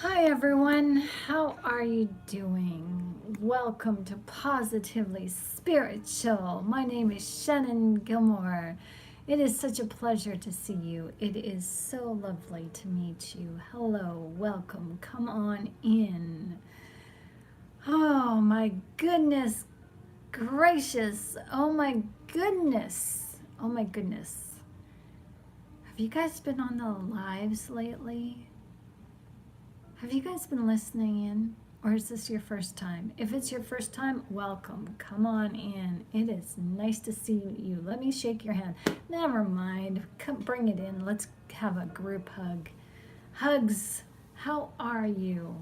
Hi everyone, how are you doing? Welcome to Positively Spiritual. My name is Shannon Gilmore. It is such a pleasure to see you. It is so lovely to meet you. Hello, welcome, come on in. Oh my goodness gracious. Oh my goodness. Oh my goodness. Have you guys been on the lives lately? Have you guys been listening in? Or is this your first time? If it's your first time, welcome. Come on in. It is nice to see you. Let me shake your hand. Never mind. Come bring it in. Let's have a group hug. Hugs. How are you?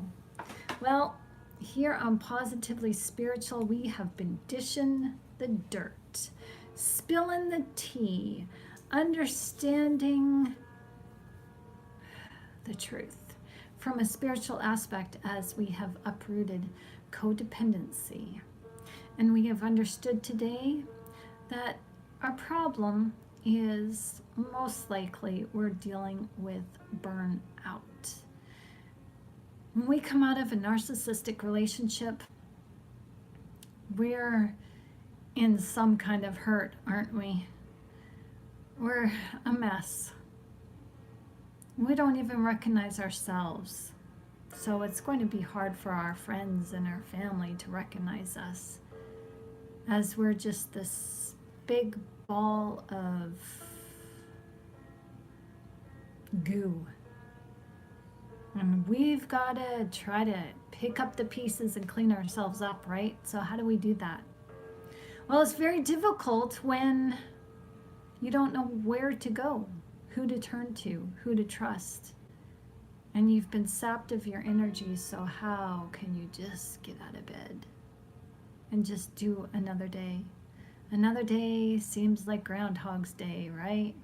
Well, here on Positively Spiritual, we have been dishing the dirt, spilling the tea, understanding the truth from a spiritual aspect as we have uprooted codependency. And we have understood today that our problem is most likely we're dealing with burnout. When we come out of a narcissistic relationship, we're in some kind of hurt, aren't we? We're a mess. We don't even recognize ourselves. So it's going to be hard for our friends and our family to recognize us as we're just this big ball of goo. And we've got to try to pick up the pieces and clean ourselves up, right? So how do we do that? Well, it's very difficult when you don't know where to go, who to turn to, who to trust. And you've been sapped of your energy, so how can you just get out of bed and just do another day? Another day seems like Groundhog's Day, right?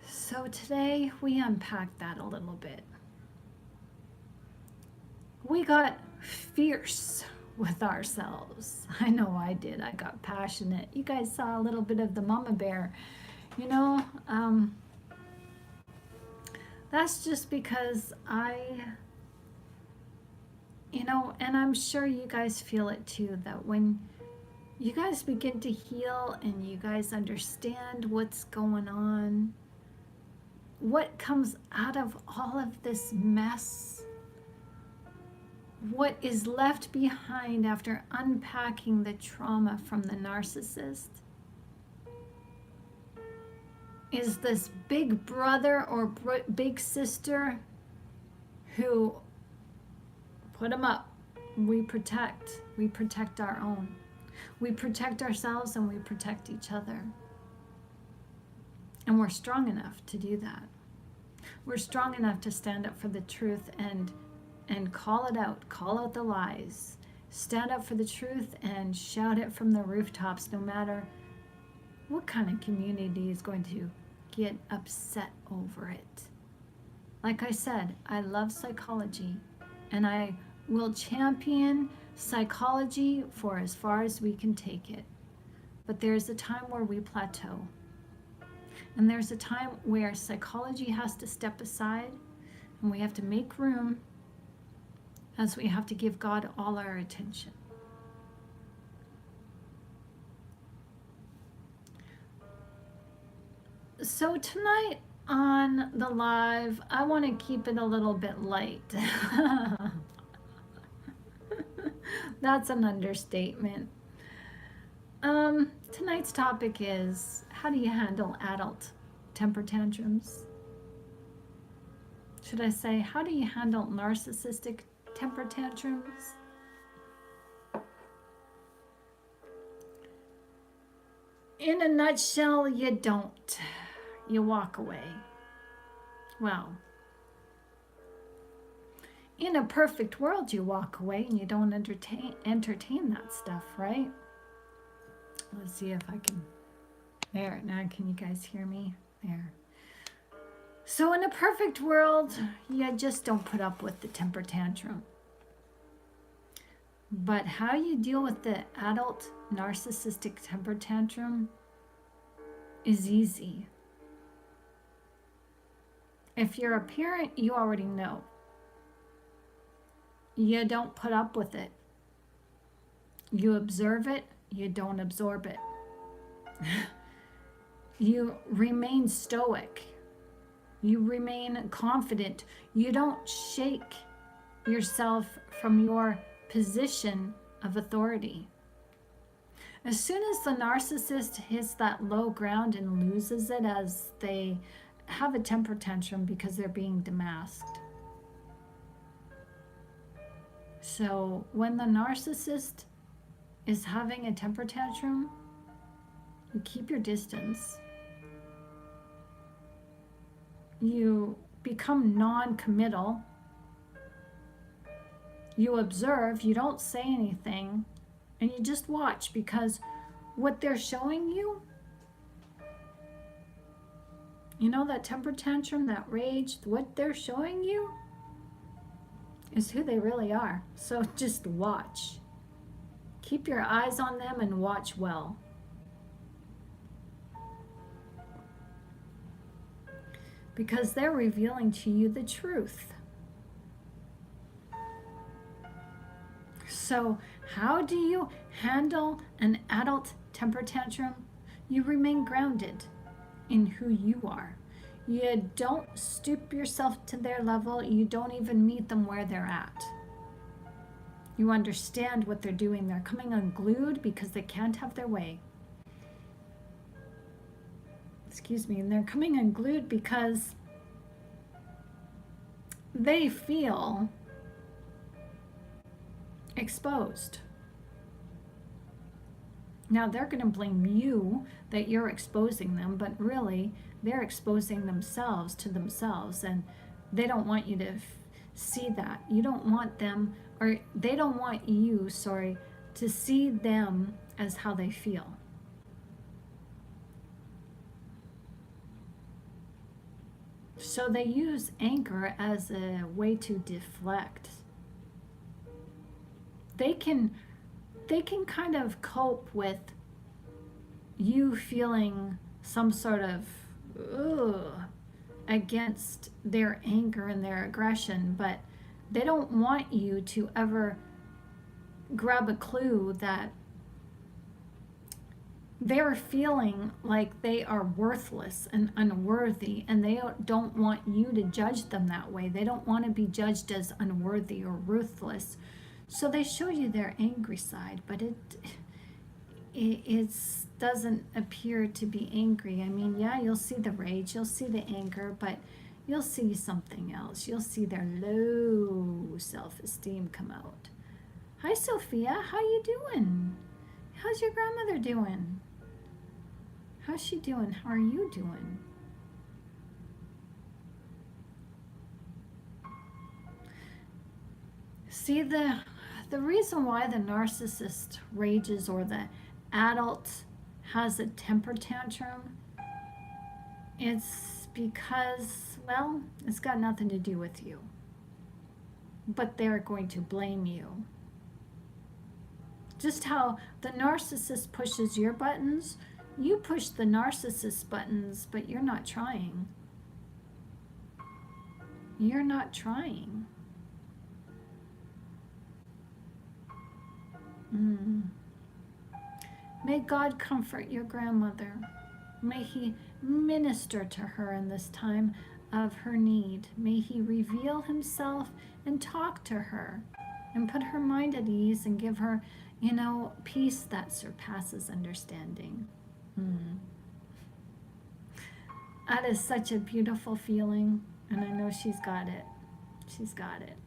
So today we unpacked that a little bit. We got fierce with ourselves. I know I did. I got passionate. You guys saw a little bit of the mama bear. You know, that's just because and I'm sure you guys feel it too, that when you guys begin to heal and you guys understand what's going on, what comes out of all of this mess, what is left behind after unpacking the trauma from the narcissist, is this big brother or big sister who put them up. We protect our own. We protect ourselves and we protect each other. And we're strong enough to do that. We're strong enough to stand up for the truth and call it out, call out the lies, stand up for the truth and shout it from the rooftops, no matter what kind of community is going to get upset over it. Like I said, I love psychology, and I will champion psychology for as far as we can take it. But there's a time where we plateau. And there's a time where psychology has to step aside and we have to make room, as we have to give God all our attention. So tonight on the live, I want to keep it a little bit light. That's an understatement. Tonight's topic is, how do you handle adult temper tantrums? Should I say, how do you handle narcissistic temper tantrums? In a nutshell, you don't. You walk away. Well, in a perfect world, you walk away and you don't entertain that stuff, right? Let's see if I can. There, now can you guys hear me? There. So in a perfect world, you just don't put up with the temper tantrum. But how you deal with the adult narcissistic temper tantrum is easy. If you're a parent, you already know. You don't put up with it. You observe it, you don't absorb it. You remain stoic. You remain confident. You don't shake yourself from your position of authority. As soon as the narcissist hits that low ground and loses it, as they have a temper tantrum because they're being demasked. So when the narcissist is having a temper tantrum, you keep your distance. You become non-committal. You observe, you don't say anything, and you just watch, because what they're showing you, you know, that temper tantrum, that rage, what they're showing you is who they really are. So just watch. Keep your eyes on them and watch well. Because they're revealing to you the truth. So how do you handle an adult temper tantrum? You remain grounded in who you are. You don't stoop yourself to their level. You don't even meet them where they're at. You understand what they're doing. They're coming unglued because they can't have their way. Excuse me. And they're coming unglued because they feel exposed. Now they're going to blame you that you're exposing them, but really they're exposing themselves to themselves, and they don't want you to see that. You don't want them, or they don't want you, to see them as how they feel. So they use anger as a way to deflect. They can kind of cope with you feeling some sort of against their anger and their aggression, but they don't want you to ever grab a clue that they're feeling like they are worthless and unworthy, and they don't want you to judge them that way. They don't want to be judged as unworthy or worthless. So they show you their angry side, but it doesn't appear to be angry. I mean, yeah, you'll see the rage, you'll see the anger, but you'll see something else. You'll see their low self-esteem come out. Hi, Sophia. How you doing? How's your grandmother doing? How's she doing? How are you doing? See, the reason why the narcissist rages, or the adult has a temper tantrum, it's because, well, it's got nothing to do with you. But they're going to blame you. Just how the narcissist pushes your buttons, you push the narcissist buttons, but you're not trying. You're not trying. May God comfort your grandmother. May He minister to her in this time of her need. May He reveal Himself and talk to her and put her mind at ease and give her, peace that surpasses understanding. That is such a beautiful feeling, and I know she's got it. She's got it.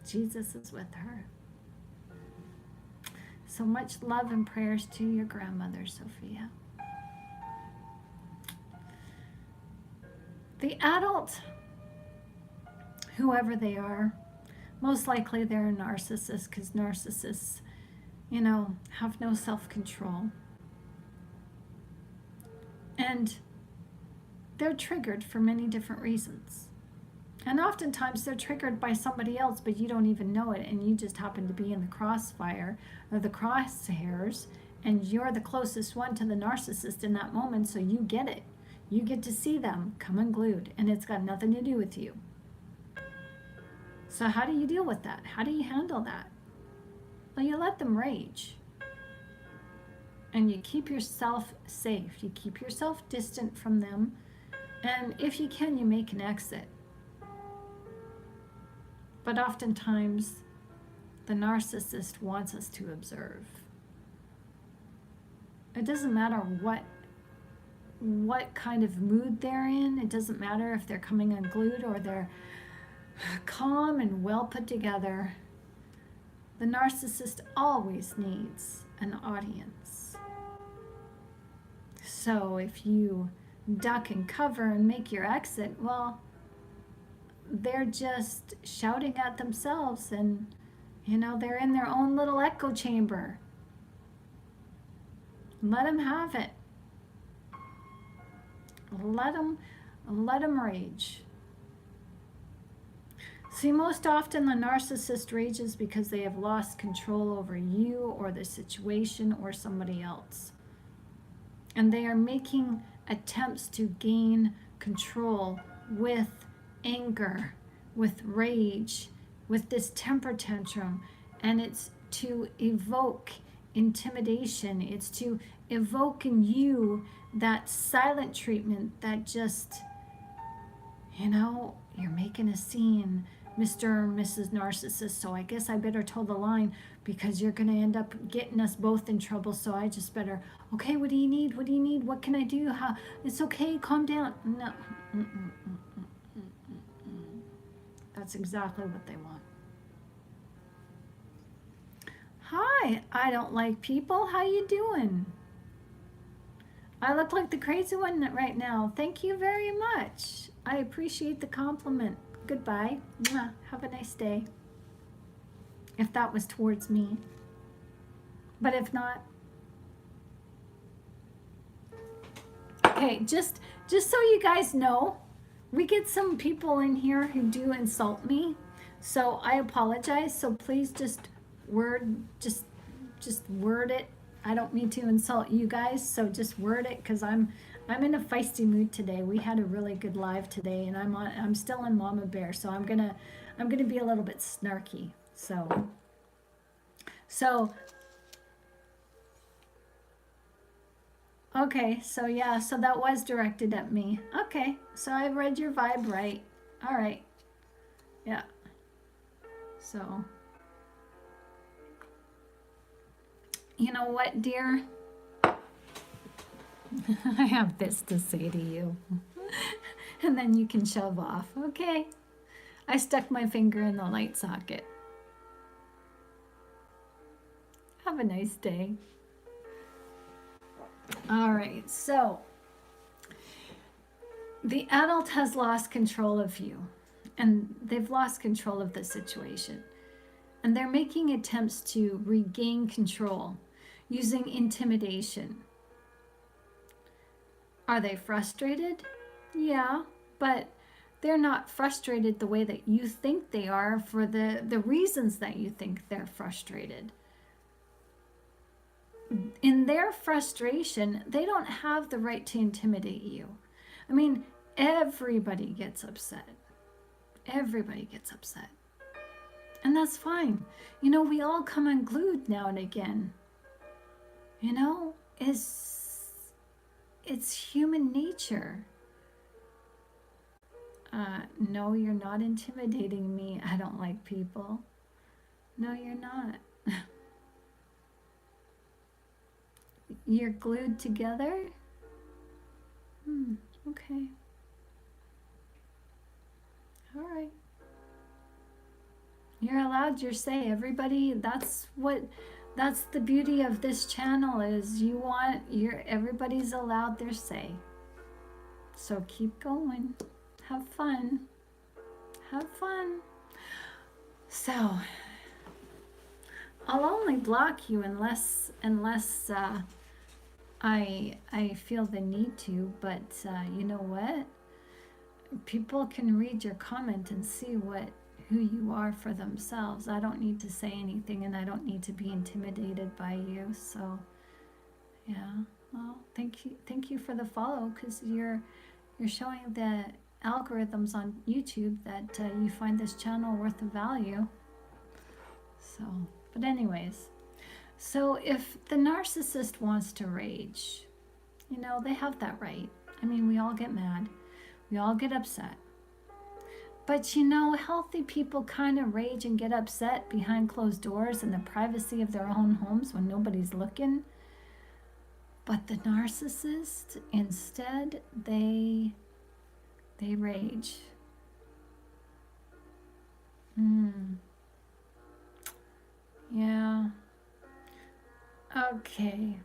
Jesus is with her. So much love and prayers to your grandmother, Sophia. The adult, whoever they are, most likely they're a narcissist, because narcissists, have no self-control. And they're triggered for many different reasons. And oftentimes they're triggered by somebody else, but you don't even know it, and you just happen to be in the crossfire or the crosshairs, and you're the closest one to the narcissist in that moment, so you get it. You get to see them come unglued, and it's got nothing to do with you. So how do you deal with that? How do you handle that? Well, you let them rage. And you keep yourself safe. You keep yourself distant from them. And if you can, you make an exit. But oftentimes, the narcissist wants us to observe. It doesn't matter what kind of mood they're in. It doesn't matter if they're coming unglued or they're calm and well put together. The narcissist always needs an audience. So if you duck and cover and make your exit, well, they're just shouting at themselves, and they're in their own little echo chamber. Let them have it. Let them rage. See, most often the narcissist rages because they have lost control over you or the situation or somebody else. And they are making attempts to gain control with anger, with rage, with this temper tantrum. And it's to evoke intimidation. It's to evoke in you that silent treatment that just, you're making a scene, Mr. or Mrs. Narcissist, so I guess I better toe the line because you're going to end up getting us both in trouble, so I just better, okay, what do you need? What do you need? What can I do? How? It's okay, calm down. No. That's exactly what they want. Hi, I don't like people. How you doing? I look like the crazy one right now. Thank you very much. I appreciate the compliment. Goodbye. Mwah. Have a nice day. If that was towards me. But if not. Okay, just so you guys know, we get some people in here who do insult me. So I apologize. So please just word it. I don't mean to insult you guys, so just word it, because I'm in a feisty mood today. We had a really good live today, and I'm still in Mama Bear, so I'm gonna be a little bit snarky. So okay, so yeah, so that was directed at me. Okay, so I read your vibe right. All right, yeah. So. You know what, dear? I have this to say to you. And then you can shove off. Okay. I stuck my finger in the light socket. Have a nice day. All right, so the adult has lost control of you, and they've lost control of the situation. And they're making attempts to regain control using intimidation. Are they frustrated? Yeah, but they're not frustrated the way that you think they are for the reasons that you think they're frustrated. In their frustration, they don't have the right to intimidate you. I mean, everybody gets upset. Everybody gets upset. And that's fine. We all come unglued now and again. It's human nature. No, you're not intimidating me. I don't like people. No, you're not. You're glued together? Okay. All right. You're allowed your say. Everybody, that's the beauty of this channel, is everybody's allowed their say. So keep going. Have fun. Have fun. So I'll only block you unless I feel the need to, but you know what? People can read your comment and see who you are for themselves. I don't need to say anything, and I don't need to be intimidated by you. So yeah, Well, thank you for the follow, because you're showing the algorithms on YouTube that you find this channel worth of value. So, but anyways, so if the narcissist wants to rage, they have that right. I mean, we all get mad, we all get upset. But healthy people kind of rage and get upset behind closed doors in the privacy of their own homes when nobody's looking. But the narcissist, instead, they rage. Yeah. Okay.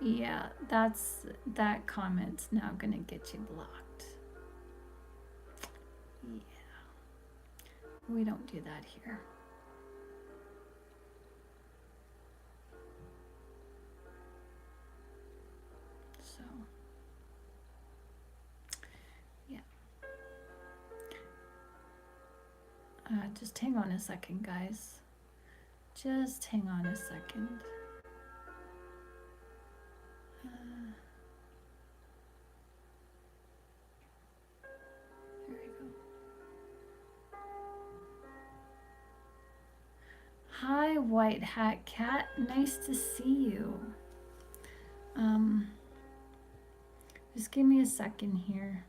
Yeah, that comment's now gonna get you blocked. Yeah. We don't do that here. So, yeah. Just hang on a second, guys. Just hang on a second. There we go. Hi, White Hat Cat. Nice to see you. Just give me a second here.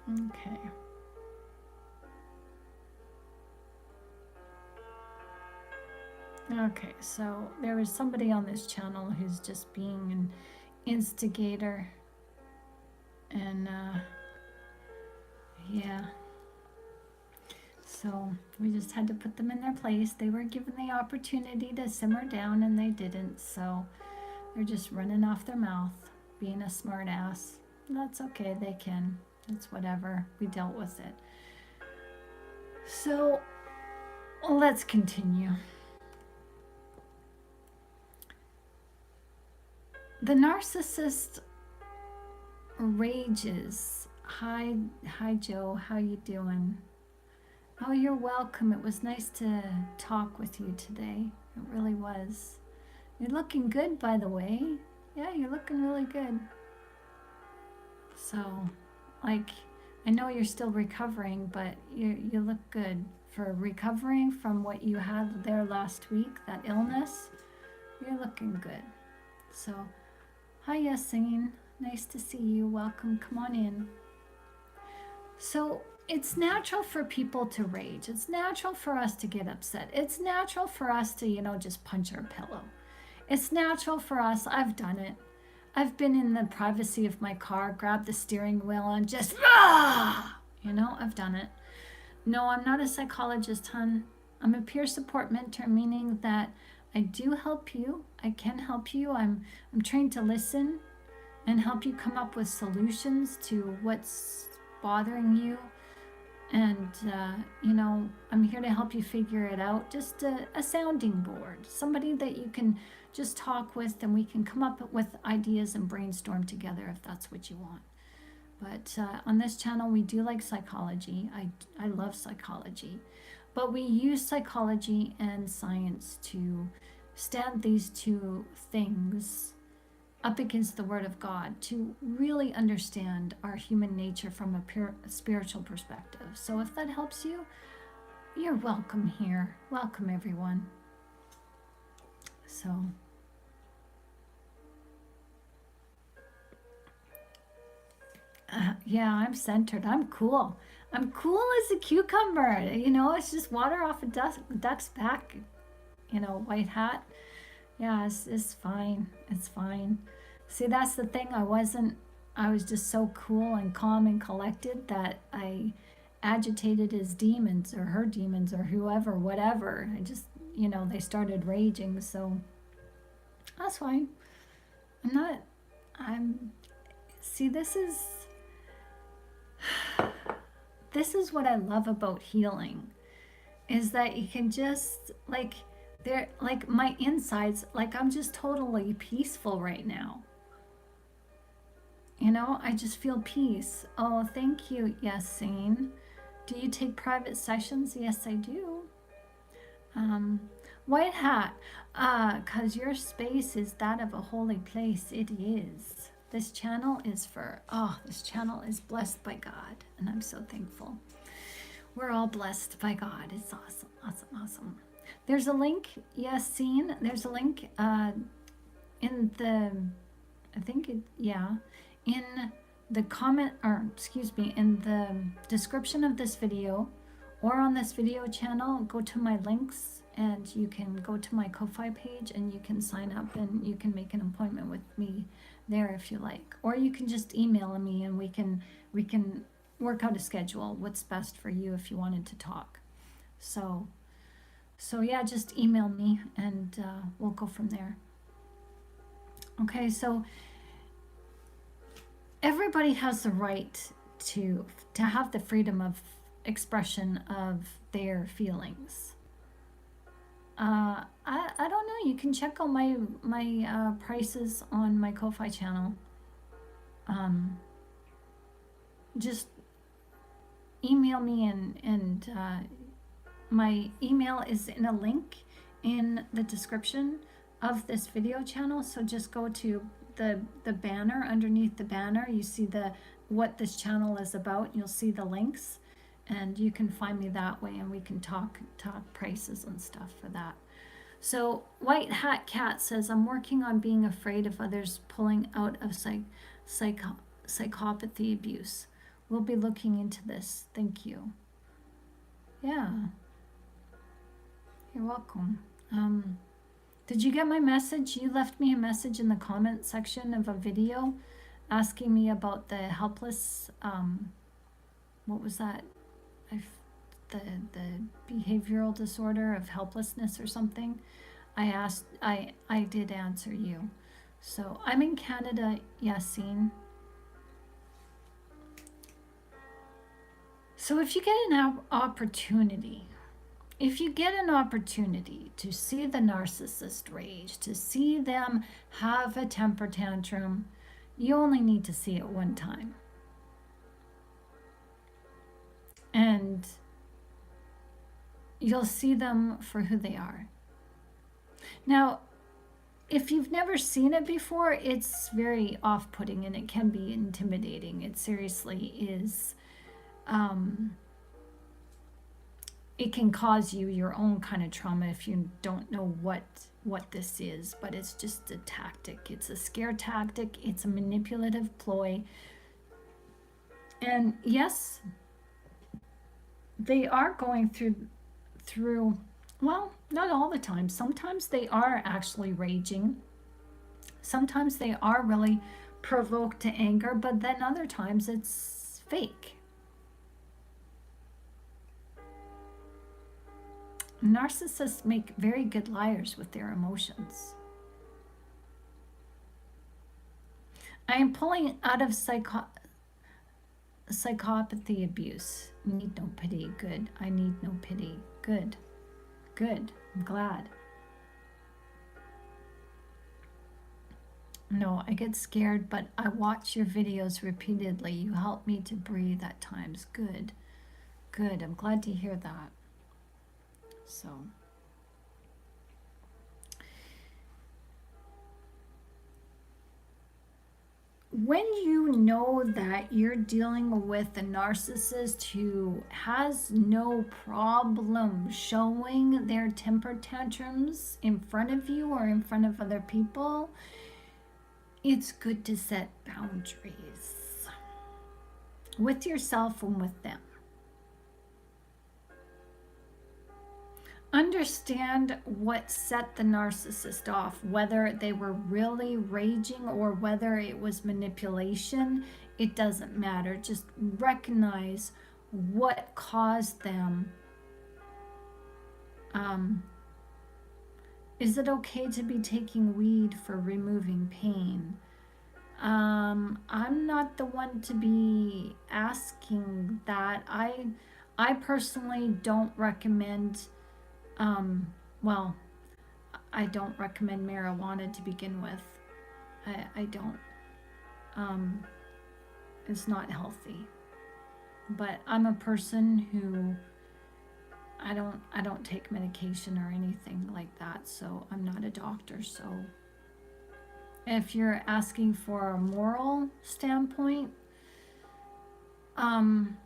Okay. Okay, so there was somebody on this channel who's just being an instigator. And, yeah. So we just had to put them in their place. They were given the opportunity to simmer down and they didn't. So they're just running off their mouth, being a smart ass. That's okay, they can. It's whatever. We dealt with it. So let's continue. The narcissist rages. Hi Joe, how you doing? Oh, you're welcome. It was nice to talk with you today. It really was. You're looking good, by the way. Yeah, you're looking really good. So, I know you're still recovering, but you look good. For recovering from what you had there last week, that illness, you're looking good. So, hi Yassine. Nice to see you. Welcome. Come on in. So, it's natural for people to rage. It's natural for us to get upset. It's natural for us to, just punch our pillow. It's natural for us. I've done it. I've been in the privacy of my car, grabbed the steering wheel and just, I've done it. No, I'm not a psychologist, hon. I'm a peer support mentor, meaning that I do help you. I can help you. I'm trained to listen and help you come up with solutions to what's bothering you. And, I'm here to help you figure it out. Just a sounding board, somebody that you can just talk with, and we can come up with ideas and brainstorm together if that's what you want. But on this channel, we do like psychology. I love psychology. But we use psychology and science to stand these two things up against the Word of God to really understand our human nature from a pure spiritual perspective. So if that helps you, you're welcome here. Welcome, everyone. So, yeah, I'm centered. I'm cool. I'm cool as a cucumber. It's just water off a duck's back. White hat. Yeah, it's fine. It's fine. See, that's the thing. I was just so cool and calm and collected that I agitated his demons or her demons or whoever, whatever. I just, they started raging. So that's fine. See, this is what I love about healing, is that you can just, my insides, I'm just totally peaceful right now. I just feel peace. Oh, thank you, Yassine. Do you take private sessions? Yes, I do. White hat, 'cause your space is that of a holy place. It is. This channel is for, this channel is blessed by God, and I'm so thankful. We're all blessed by God. It's awesome, awesome, awesome. There's a link, Yassine. There's a link in the, I think it, yeah, in the comment, or excuse me, in the description of this video, or on this video channel. Go to my links, and you can go to my Ko-Fi page, and you can sign up, and you can make an appointment with me there if you like, or you can just email me, and we can work out a schedule, what's best for you if you wanted to talk. So yeah, just email me, and we'll go from there. Okay, so everybody has the right to have the freedom of expression of their feelings. I don't know. You can check out my prices on my Ko-Fi channel. Just email me, and my email is in a link in the description of this video channel. So just go to the banner. Underneath the banner, you see what this channel is about. You'll see the links, and you can find me that way, and we can talk prices and stuff for that. So White Hat Cat says, I'm working on being afraid of others pulling out of psychopathy abuse. We'll be looking into this. Thank you. Yeah. You're welcome. Did you get my message? You left me a message in the comment section of a video asking me about the helpless, what was that? The behavioral disorder of helplessness or something. I did answer you. So I'm in Canada, Yassine. So if you get an opportunity, to see the narcissist rage, to see them have a temper tantrum, you only need to see it one time. And you'll see them for who they are. Now, if you've never seen it before, it's very off-putting, and it can be intimidating. It seriously is. It can cause you your own kind of trauma if you don't know what this is, but it's just a tactic. It's a scare tactic. It's a manipulative ploy. And yes, they are going through, well, not all the time. Sometimes they are actually raging. Sometimes they are really provoked to anger, but then other times it's fake. Narcissists make very good liars with their emotions. I am pulling out of psychopathy abuse. Need no pity. Good. I need no pity. Good. Good. I'm glad. No, I get scared, but I watch your videos repeatedly. You help me to breathe at times. Good. Good. I'm glad to hear that. So, when you know that you're dealing with a narcissist who has no problem showing their temper tantrums in front of you or in front of other people, it's good to set boundaries with yourself and with them. Understand what set the narcissist off, whether they were really raging or whether it was manipulation. It doesn't matter. Just recognize what caused them. Is it okay to be taking weed for removing pain? I'm not the one to be asking that. I personally don't recommend well, I don't recommend marijuana to begin with. I don't. It's not healthy. But I'm a person who I don't take medication or anything like that, so I'm not a doctor. So if you're asking for a moral standpoint, um,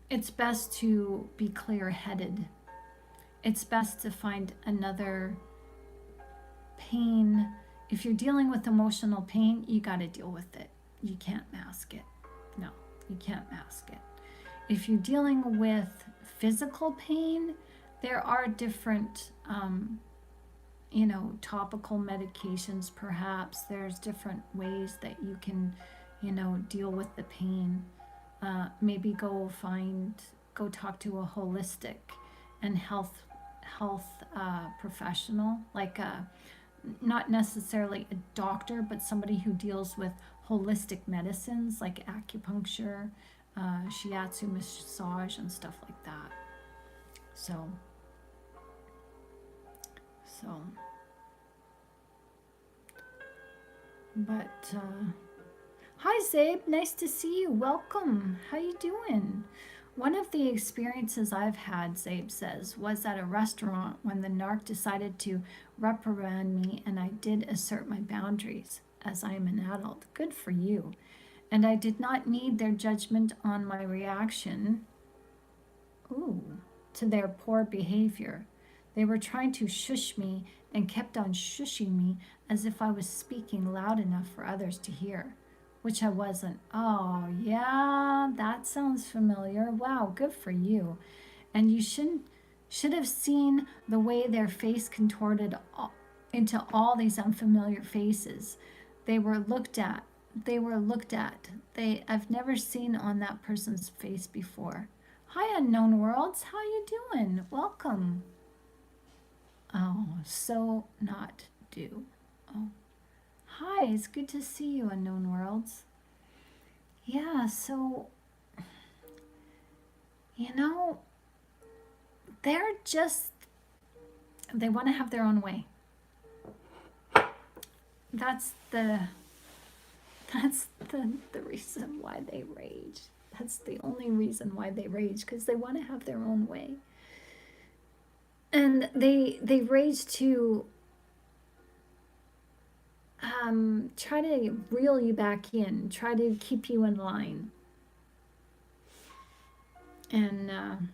it's best to be clear-headed. It's best to find another pain. If you're dealing with emotional pain, you got to deal with it. You can't mask it. No, you can't mask it. If you're dealing with physical pain, there are different, topical medications perhaps. There's different ways that you can, deal with the pain. Maybe go talk to a holistic and health professional, like not necessarily a doctor, but somebody who deals with holistic medicines like acupuncture, shiatsu massage, and stuff like that. So, so, but hi Zabe, nice to see you. Welcome. How you doing? One of the experiences I've had, Zabe says, was at a restaurant when the narc decided to reprimand me, and I did assert my boundaries as I am an adult. Good for you. And I did not need their judgment on my reaction to their poor behavior. They were trying to shush me and kept on shushing me as if I was speaking loud enough for others to hear, which I wasn't. Oh, yeah, that sounds familiar. Wow, good for you. And you should have seen the way their face contorted into all these unfamiliar faces. They were looked at. I've never seen on that person's face before. Hi, Unknown Worlds. How you doing? Welcome. Oh, so not do. Oh. Hi, it's good to see you, Unknown Worlds. Yeah, so, they're just, they want to have their own way. That's the reason why they rage. That's the only reason why they rage, because they want to have their own way. And they rage to try to reel you back in, try to keep you in line. And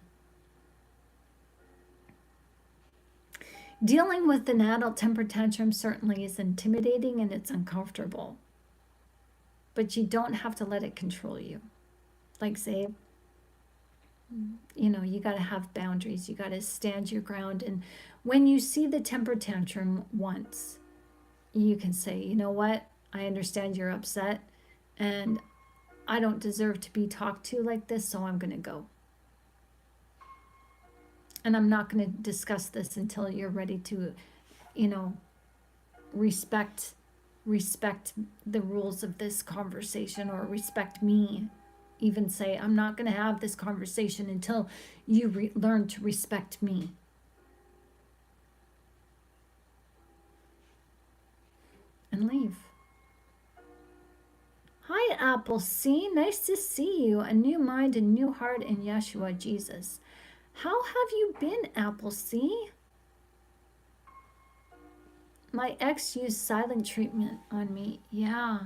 dealing with an adult temper tantrum certainly is intimidating and it's uncomfortable. But you don't have to let it control you. Like, say, you got to have boundaries. You got to stand your ground. And when you see the temper tantrum once, you can say, you know what? I understand you're upset and I don't deserve to be talked to like this, so I'm going to go. And I'm not going to discuss this until you're ready to, respect the rules of this conversation, or respect me. Even say, I'm not going to have this conversation until you learn to respect me. And leave. Hi, Apple C. Nice to see you. A new mind, a new heart in Yeshua Jesus. How have you been, Apple C? My ex used silent treatment on me. Yeah.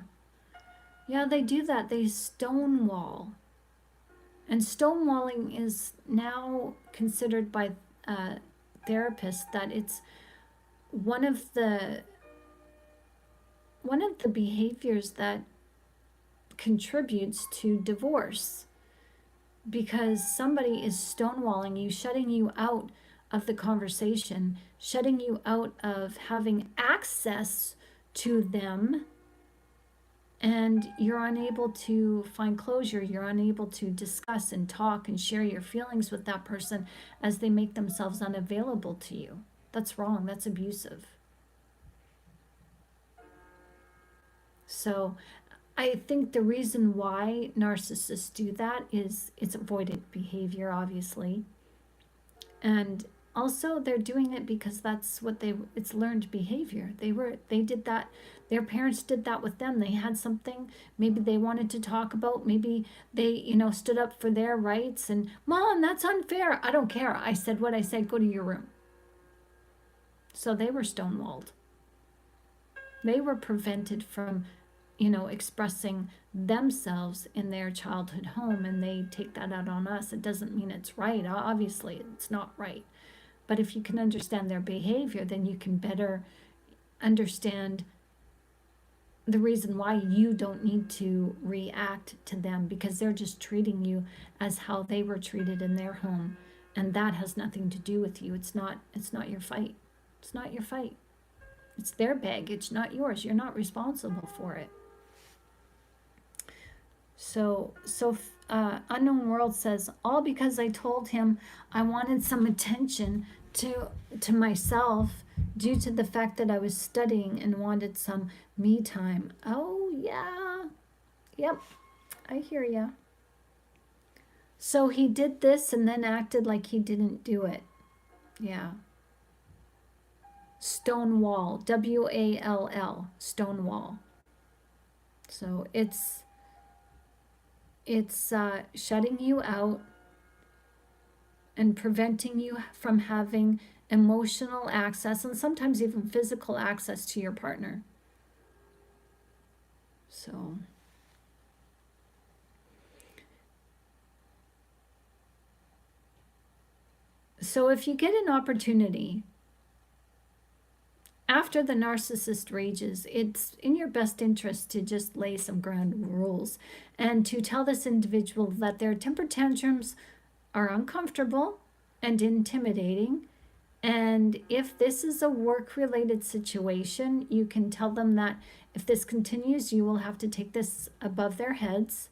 Yeah, they do that. They stonewall. And stonewalling is now considered by therapists that it's one of the behaviors that contributes to divorce, because somebody is stonewalling you, shutting you out of the conversation, shutting you out of having access to them, and you're unable to find closure. You're unable to discuss and talk and share your feelings with that person as they make themselves unavailable to you. That's wrong. That's abusive. So I think the reason why narcissists do that is it's avoidant behavior, obviously. And Also, they're doing it because that's what it's learned behavior. They did that. Their parents did that with them. They had something maybe they wanted to talk about. Maybe they, stood up for their rights and, Mom, that's unfair. I don't care. I said what I said. Go to your room. So they were stonewalled. They were prevented from, expressing themselves in their childhood home, and they take that out on us. It doesn't mean it's right. Obviously, it's not right. But if you can understand their behavior, then you can better understand the reason why you don't need to react to them, because they're just treating you as how they were treated in their home. And that has nothing to do with you. It's not your fight. It's not your fight. It's their baggage, not yours. You're not responsible for it. So Unknown World says, all because I told him I wanted some attention to myself due to the fact that I was studying and wanted some me time. Oh, yeah. Yep. I hear ya. So he did this and then acted like he didn't do it. Yeah. Stonewall. W-A-L-L. Stonewall. So it's shutting you out and preventing you from having emotional access and sometimes even physical access to your partner. So if you get an opportunity after the narcissist rages, it's in your best interest to just lay some ground rules and to tell this individual that their temper tantrums are uncomfortable and intimidating. And if this is a work-related situation, you can tell them that if this continues, you will have to take this above their heads,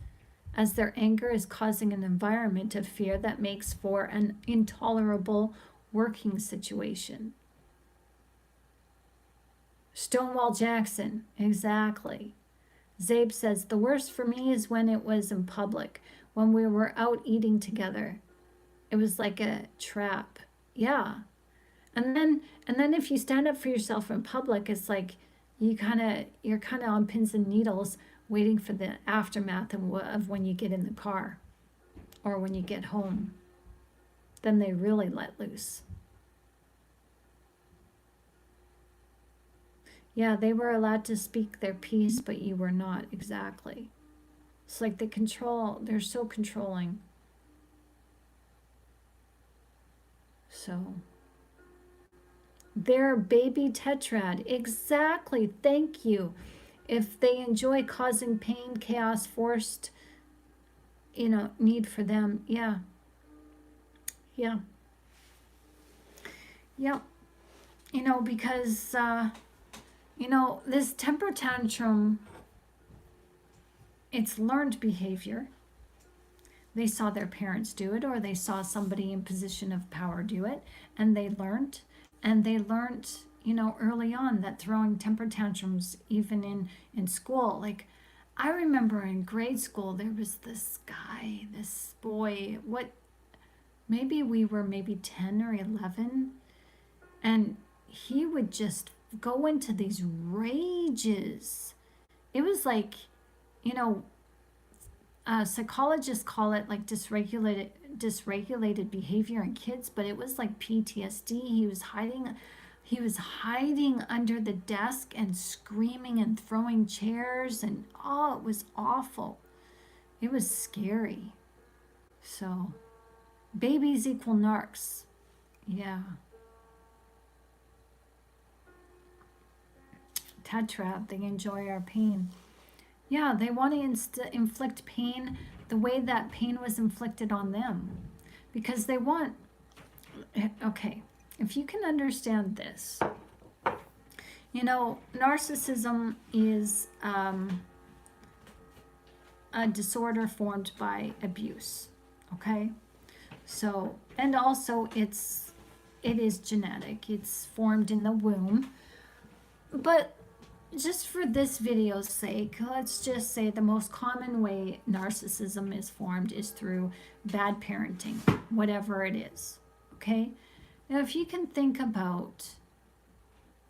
as their anger is causing an environment of fear that makes for an intolerable working situation. Stonewall Jackson, exactly. Zabe says, the worst for me is when it was in public, when we were out eating together. It was like a trap. Yeah. And then if you stand up for yourself in public, it's like you're kind of on pins and needles waiting for the aftermath of when you get in the car or when you get home. Then they really let loose. Yeah, they were allowed to speak their piece, but you were not. Exactly. It's like they're so controlling. So, their baby tetrad, exactly, thank you. If they enjoy causing pain, chaos, forced, need for them, yeah. Because, this temper tantrum, it's learned behavior. They saw their parents do it, or they saw somebody in position of power do it, and they learned. And they learned, early on that throwing temper tantrums, even in school, like I remember in grade school, there was this boy, maybe we were 10 or 11, and he would just go into these rages. It was like, psychologists call it like dysregulated behavior in kids, but it was like PTSD. He was hiding under the desk and screaming and throwing chairs, and it was awful. It was scary. So, babies equal narcs. Yeah. Tetrad, they enjoy our pain. Yeah, they want to inflict pain the way that pain was inflicted on them. Because they want, okay, if you can understand this, narcissism is a disorder formed by abuse, okay? So, and also it is genetic. It's formed in the womb. But just for this video's sake, let's just say the most common way narcissism is formed is through bad parenting, whatever it is, okay? Now, if you can think about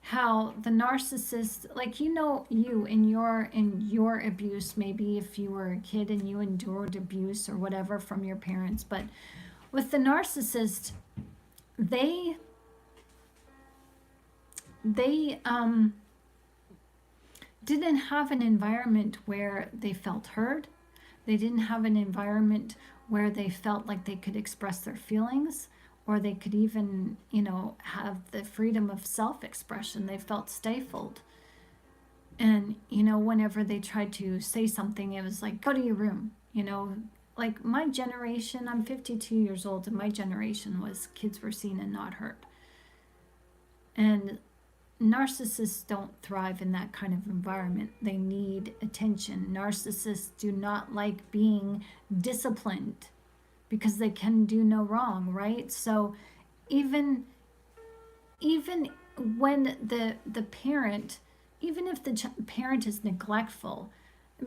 how the narcissist, like, you in your abuse, maybe if you were a kid and you endured abuse or whatever from your parents, but with the narcissist, they didn't have an environment where they felt heard. They didn't have an environment where they felt like they could express their feelings, or they could even, have the freedom of self-expression. They felt stifled. And, whenever they tried to say something, it was like, go to your room. Like my generation, I'm 52 years old, and my generation was kids were seen and not heard. And narcissists don't thrive in that kind of environment. They need attention. Narcissists do not like being disciplined because they can do no wrong, right? So even when the parent, even if the parent is neglectful,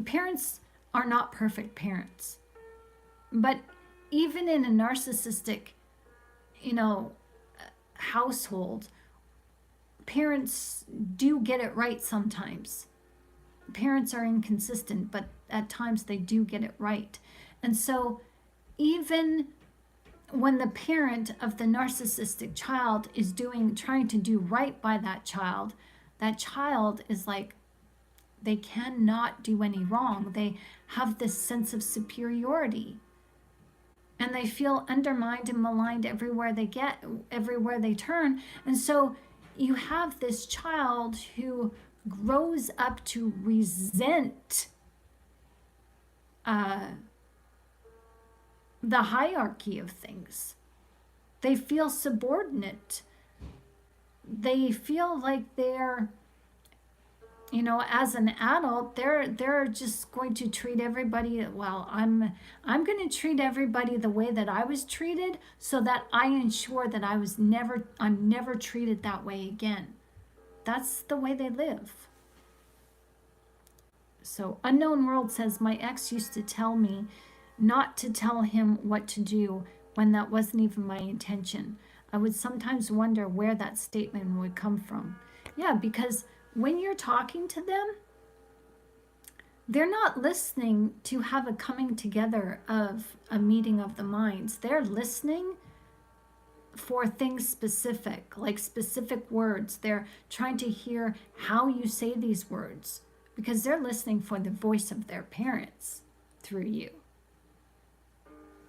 parents are not perfect parents. But even in a narcissistic, household, parents do get it right sometimes. Parents are inconsistent, but at times they do get it right. And so even when the parent of the narcissistic child is trying to do right by that child is like, they cannot do any wrong. They have this sense of superiority. And they feel undermined and maligned everywhere they turn. And so you have this child who grows up to resent the hierarchy of things. They feel subordinate. They feel like they're, as an adult, they're just going to treat everybody, well, I'm going to treat everybody the way that I was treated, so that I ensure that I'm never treated that way again. That's the way they live. So Unknown World says, my ex used to tell me not to tell him what to do when that wasn't even my intention. I would sometimes wonder where that statement would come from. Yeah, because when you're talking to them, they're not listening to have a coming together of a meeting of the minds. They're listening for things specific, like specific words. They're trying to hear how you say these words, because they're listening for the voice of their parents through you.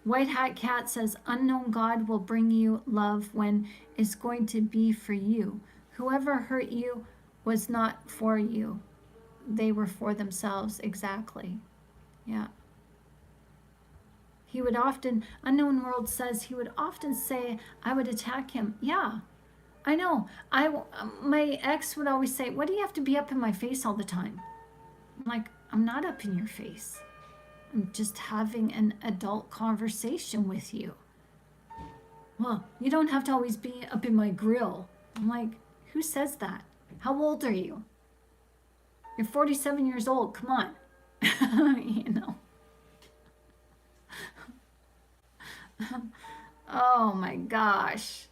White Hat Cat says, unknown God will bring you love when it's going to be for you. Whoever hurt you was not for you. They were for themselves. Exactly. Yeah. He would often, Unknown World says, he would often say, I would attack him. Yeah, I know. My ex would always say, what do you have to be up in my face all the time? I'm like, I'm not up in your face. I'm just having an adult conversation with you. Well, you don't have to always be up in my grill. I'm like, who says that? How old are you? You're 47 years old. Come on. Oh my gosh.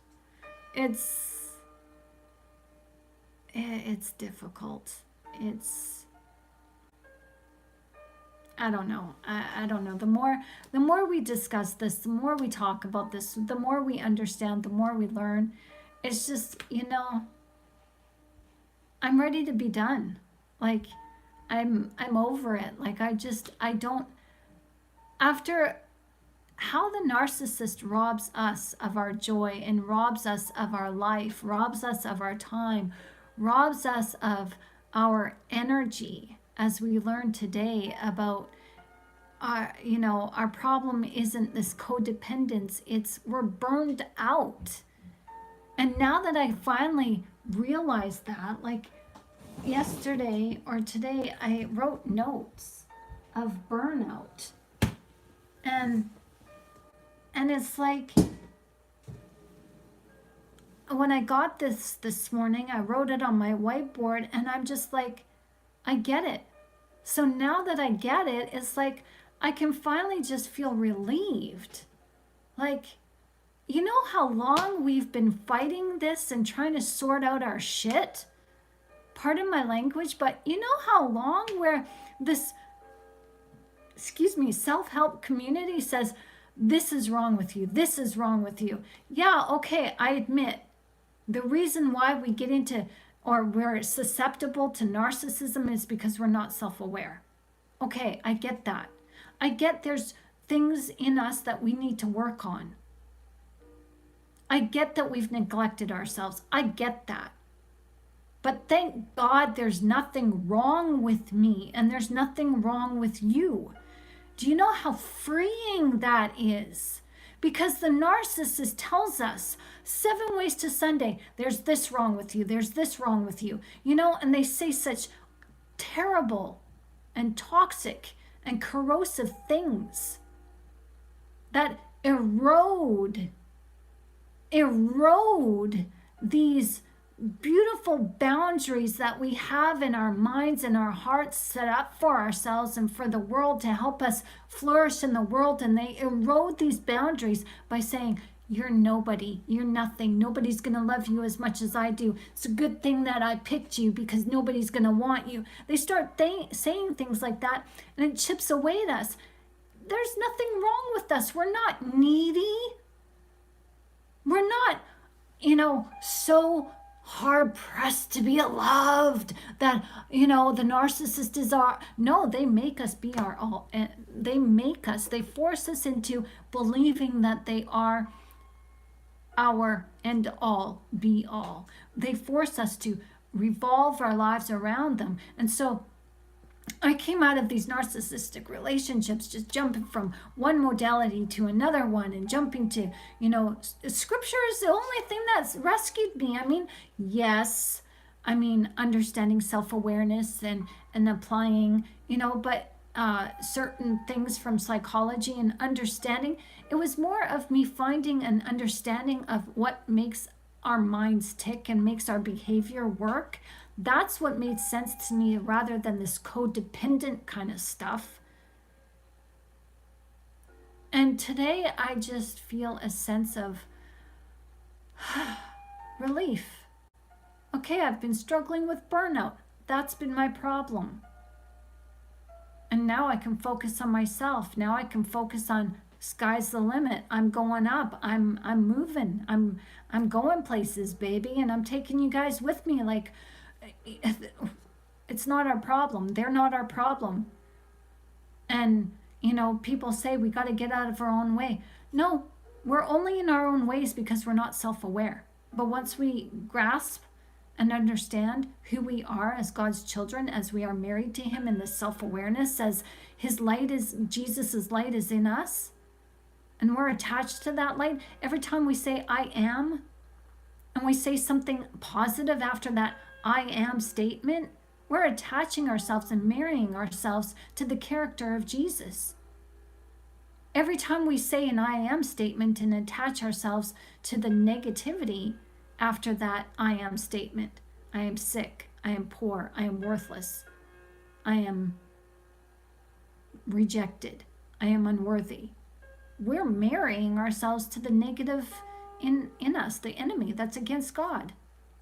It's difficult. I don't know. I don't know. The more we discuss this, the more we talk about this, the more we understand, the more we learn. It's just, I'm ready to be done. Like, I'm over it. Like, I don't, after how the narcissist robs us of our joy and robs us of our life, robs us of our time, robs us of our energy, as we learned today about our problem isn't this codependence, it's we're burned out. And now that I finally realized that, like yesterday or today, I wrote notes of burnout. And it's like, when I got this morning, I wrote it on my whiteboard, and I'm just like, I get it. So now that I get it, it's like I can finally just feel relieved. Like, you know how long we've been fighting this and trying to sort out our shit? Pardon my language, but you know how long where this, self-help community says, this is wrong with you, this is wrong with you. Yeah, okay, I admit, the reason why we get into, or we're susceptible to narcissism is because we're not self-aware. Okay, I get that. I get there's things in us that we need to work on. I get that we've neglected ourselves. I get that. But thank God there's nothing wrong with me and there's nothing wrong with you. Do you know how freeing that is? Because the narcissist tells us 7 ways to Sunday, there's this wrong with you, there's this wrong with you, you know, and they say such terrible and toxic and corrosive things that erode these beautiful boundaries that we have in our minds and our hearts set up for ourselves and for the world to help us flourish in the world. And they erode these boundaries by saying, you're nobody, you're nothing, nobody's going to love you as much as I do. It's a good thing that I picked you because nobody's going to want you. They start saying things like that, and it chips away at us. There's nothing wrong with us. We're not needy. We're not, so hard pressed to be loved that, the narcissist is no, they make us be our all. And they force us into believing that they are our end all be all. They force us to revolve our lives around them. And so I came out of these narcissistic relationships just jumping from one modality to another one and jumping to, scripture is the only thing that's rescued me. Yes, understanding self-awareness and applying, but certain things from psychology and understanding. It was more of me finding an understanding of what makes our minds tick and makes our behavior work. That's what made sense to me rather than this codependent kind of stuff. And today I just feel a sense of relief. Okay, I've been struggling with burnout. That's been my problem. And now I can focus on myself. Now I can focus on sky's the limit. I'm going up. I'm moving. I'm going places, baby, and I'm taking you guys with me. Like, it's not our problem. They're not our problem. And, people say we got to get out of our own way. No, we're only in our own ways because we're not self-aware. But once we grasp and understand who we are as God's children, as we are married to him in this self-awareness, as Jesus' light is in us, and we're attached to that light, every time we say I am, and we say something positive after that I am statement, we're attaching ourselves and marrying ourselves to the character of Jesus. Every time we say an I am statement and attach ourselves to the negativity after that I am statement, I am sick, I am poor, I am worthless, I am rejected, I am unworthy, we're marrying ourselves to the negative in us, the enemy that's against God.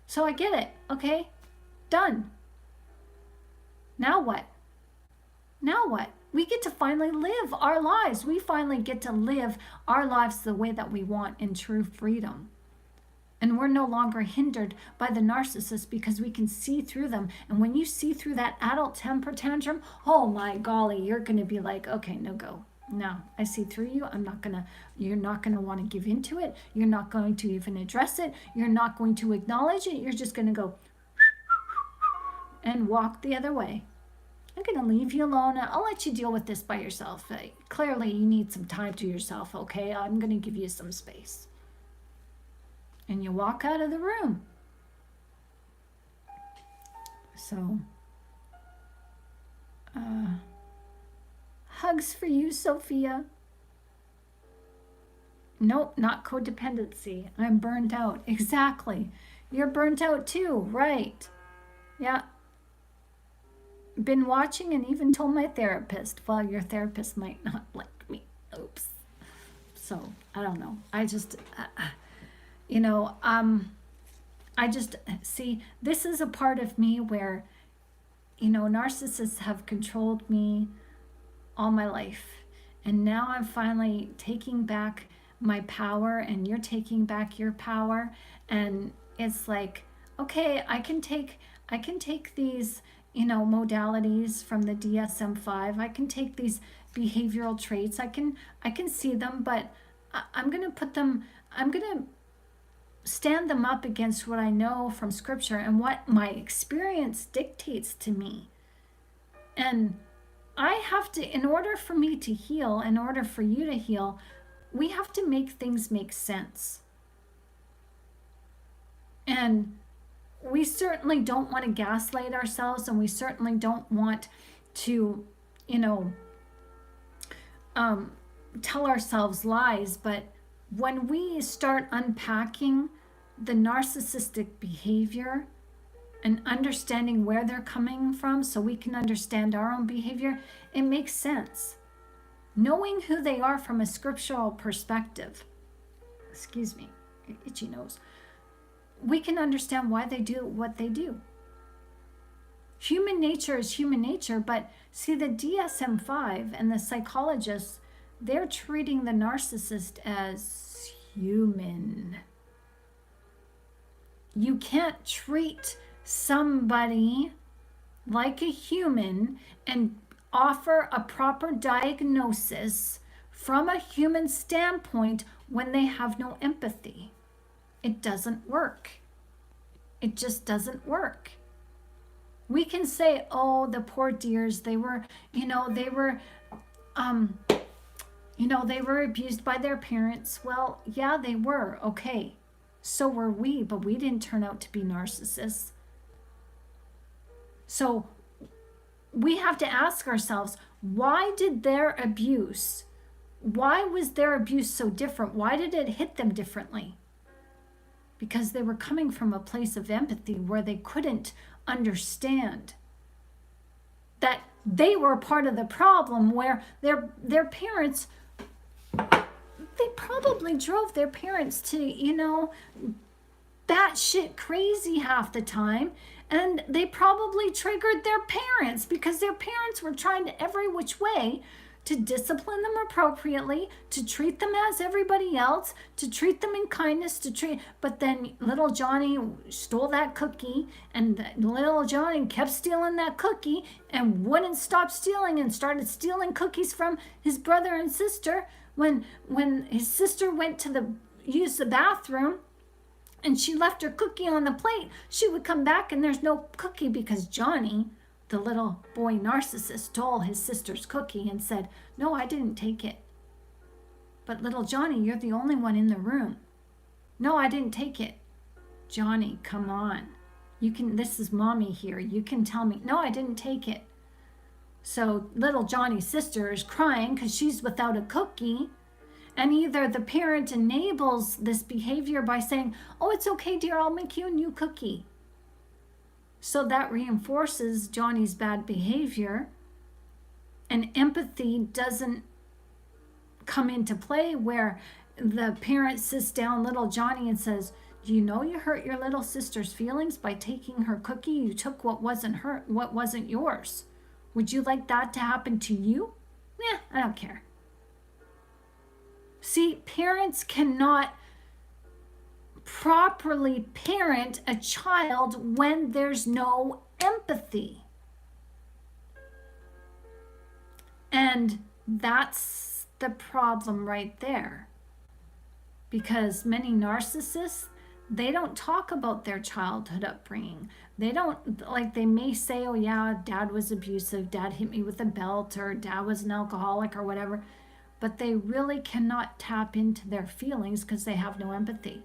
So I get it, okay? Done. Now what? Now what? We get to finally live our lives. We finally get to live our lives the way that we want in true freedom. And we're no longer hindered by the narcissist because we can see through them. And when you see through that adult temper tantrum, oh my golly, you're going to be like, okay, no go. No, I see through you. You're not going to want to give into it. You're not going to even address it. You're not going to acknowledge it. You're just going to go and walk the other way. I'm going to leave you alone. I'll let you deal with this by yourself. Clearly, you need some time to yourself, okay? I'm going to give you some space. And you walk out of the room. So, hugs for you, Sophia. Nope, not codependency. I'm burnt out. Exactly. You're burnt out too, right? Yeah. Been watching and even told my therapist. Well, your therapist might not like me. Oops. So I don't know. I just, you know, I just see this is a part of me where, you know, narcissists have controlled me all my life. And now I'm finally taking back my power, and you're taking back your power. And it's like, okay, I can take these, you know, modalities from the DSM-5. I can take these behavioral traits. I can see them, but I'm going to put them, I'm going to stand them up against what I know from scripture and what my experience dictates to me. And I have to, in order for me to heal, in order for you to heal, we have to make things make sense. And we certainly don't want to gaslight ourselves, and we certainly don't want to, you know, tell ourselves lies. But when we start unpacking the narcissistic behavior and understanding where they're coming from so we can understand our own behavior, it makes sense. Knowing who they are from a scriptural perspective, excuse me, itchy nose, we can understand why they do what they do. Human nature is human nature, but see, the DSM-5 and the psychologists, they're treating the narcissist as human. You can't treat somebody like a human and offer a proper diagnosis from a human standpoint when they have no empathy. It doesn't work. It just doesn't work. We can say, oh, the poor dears, they were abused by their parents. Well, yeah, they were. Okay. So were we, but we didn't turn out to be narcissists. So we have to ask ourselves, why was their abuse so different? Why did it hit them differently? Because they were coming from a place of empathy where they couldn't understand that they were part of the problem, where their parents, they probably drove their parents to, you know, batshit crazy half the time. And they probably triggered their parents because their parents were trying to every which way to discipline them appropriately, to treat them as everybody else, to treat them in kindness, but then little Johnny stole that cookie, and little Johnny kept stealing that cookie and wouldn't stop stealing, and started stealing cookies from his brother and sister. When his sister went to use the bathroom, and she left her cookie on the plate, she would come back and there's no cookie because Johnny, the little boy narcissist, stole his sister's cookie and said, no, I didn't take it. But little Johnny, you're the only one in the room. No, I didn't take it. Johnny, come on. This is mommy here. You can tell me. No, I didn't take it. So little Johnny's sister is crying because she's without a cookie. And either the parent enables this behavior by saying, oh, it's okay, dear, I'll make you a new cookie. So that reinforces Johnny's bad behavior. And empathy doesn't come into play where the parent sits down little Johnny and says, do you know you hurt your little sister's feelings by taking her cookie? You took what wasn't yours. Would you like that to happen to you? Nah, I don't care. See, parents cannot properly parent a child when there's no empathy. And that's the problem right there. Because many narcissists, they don't talk about their childhood upbringing. They don't, like, they may say, oh yeah, dad was abusive, dad hit me with a belt, or dad was an alcoholic or whatever. But they really cannot tap into their feelings because they have no empathy.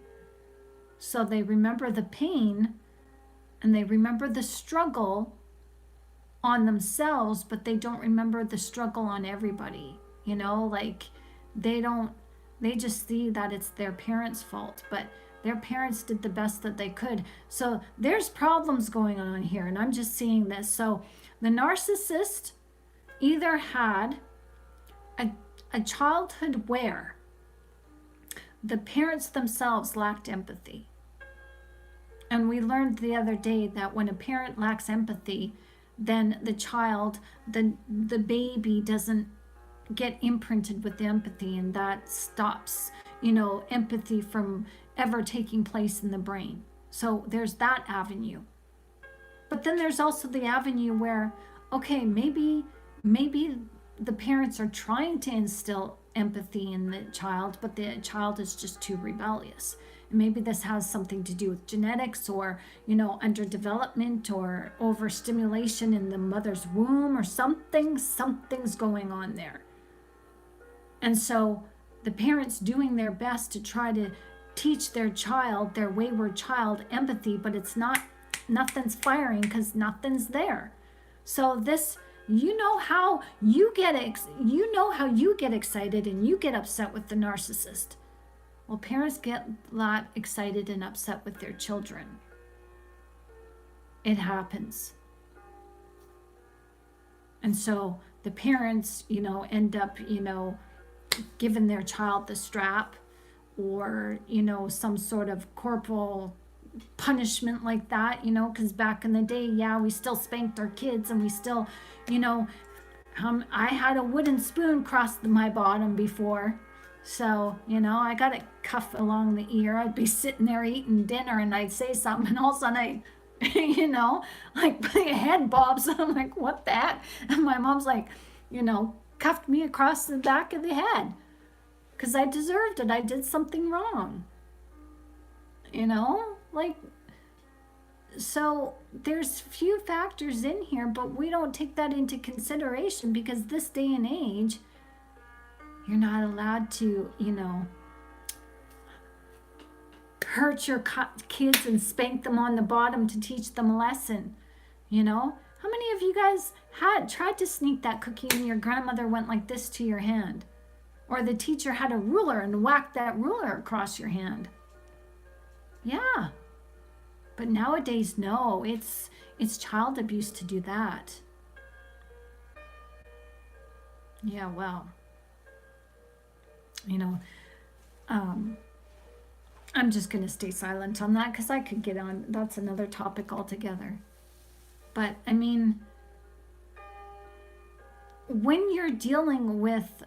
So they remember the pain and they remember the struggle on themselves, but they don't remember the struggle on everybody. You know, like they just see that it's their parents' fault, but their parents did the best that they could. So there's problems going on here, and I'm just seeing this. So the narcissist either had a childhood where the parents themselves lacked empathy. And we learned the other day that when a parent lacks empathy, then the child, the baby doesn't get imprinted with the empathy, and that stops, empathy from ever taking place in the brain. So there's that avenue. But then there's also the avenue where, okay, maybe the parents are trying to instill empathy in the child, but the child is just too rebellious. And maybe this has something to do with genetics, or, underdevelopment, or overstimulation in the mother's womb, or something's going on there. And so the parents doing their best to try to teach their child, their wayward child, empathy, but nothing's firing because nothing's there. So this, how you get excited and you get upset with the narcissist. Well, parents get a lot excited and upset with their children. It happens. And so the parents, end up, giving their child the strap, or, some sort of corporal punishment like that, because back in the day, we still spanked our kids, and we still, I had a wooden spoon cross my bottom before. So, I got it cuffed along the ear. I'd be sitting there eating dinner, and I'd say something, and all of a sudden like my head bobs. I'm like, what the heck? And my mom's like, cuffed me across the back of the head because I deserved it. I did something wrong. So there's few factors in here, but we don't take that into consideration, because this day and age, you're not allowed to, hurt your kids and spank them on the bottom to teach them a lesson. How many of you guys had tried to sneak that cookie and your grandmother went like this to your hand? Or the teacher had a ruler and whacked that ruler across your hand? Yeah. But nowadays, no, it's child abuse to do that. Yeah, well, I'm just going to stay silent on that, because I could get on. That's another topic altogether. But when you're dealing with,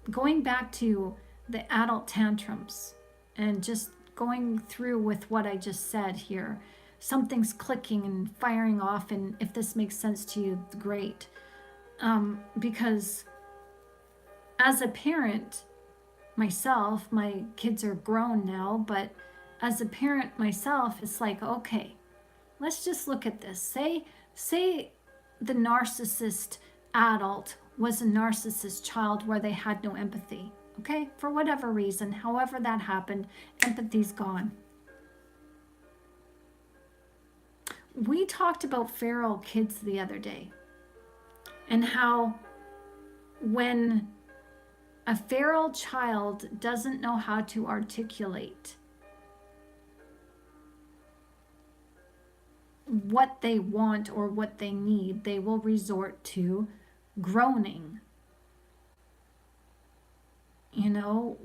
going back to the adult tantrums and just going through with what I just said here, something's clicking and firing off, and if this makes sense to you, great. Because as a parent myself, my kids are grown now, but as a parent myself, it's like, okay, let's just look at this. Say the narcissist adult was a narcissist child where they had no empathy. Okay, for whatever reason, however that happened, empathy's gone. We talked about feral kids the other day, and how when a feral child doesn't know how to articulate what they want or what they need, they will resort to groaning.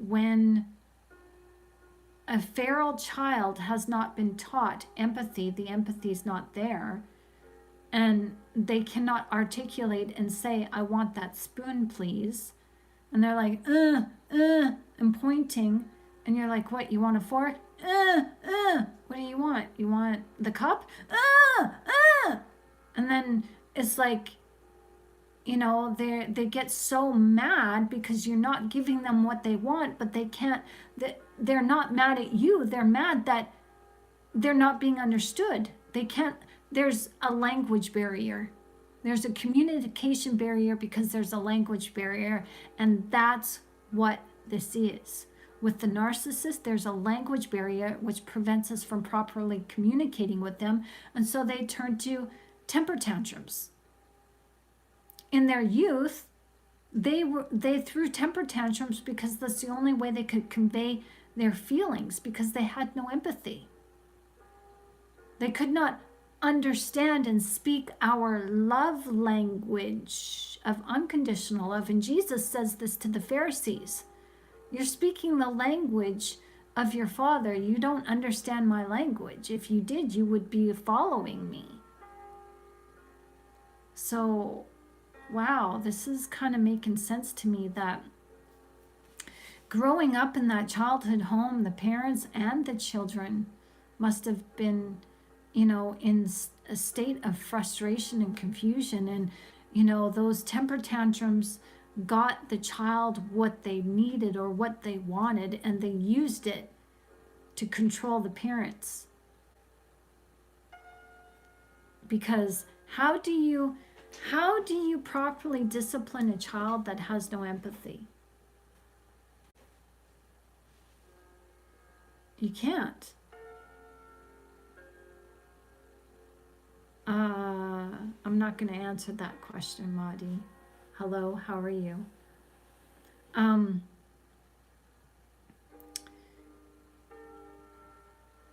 When a feral child has not been taught empathy, the empathy's not there, and they cannot articulate and say, I want that spoon, please. And they're like, and pointing, and you're like, what, you want a fork? What do you want? You want the cup? And then it's like, they get so mad because you're not giving them what they want, but they can't, they're not mad at you. They're mad that they're not being understood. They can't, there's a language barrier. There's a communication barrier because there's a language barrier, and that's what this is. With the narcissist, there's a language barrier which prevents us from properly communicating with them, and so they turn to temper tantrums. In their youth, they threw temper tantrums because that's the only way they could convey their feelings, because they had no empathy. They could not understand and speak our love language of unconditional love. And Jesus says this to the Pharisees. You're speaking the language of your father. You don't understand my language. If you did, you would be following me. So, wow, this is kind of making sense to me that growing up in that childhood home, the parents and the children must have been, in a state of frustration and confusion. And, those temper tantrums got the child what they needed or what they wanted, and they used it to control the parents. Because how do you properly discipline a child that has no empathy? You can't. I'm not going to answer that question, Madi. Hello, how are you?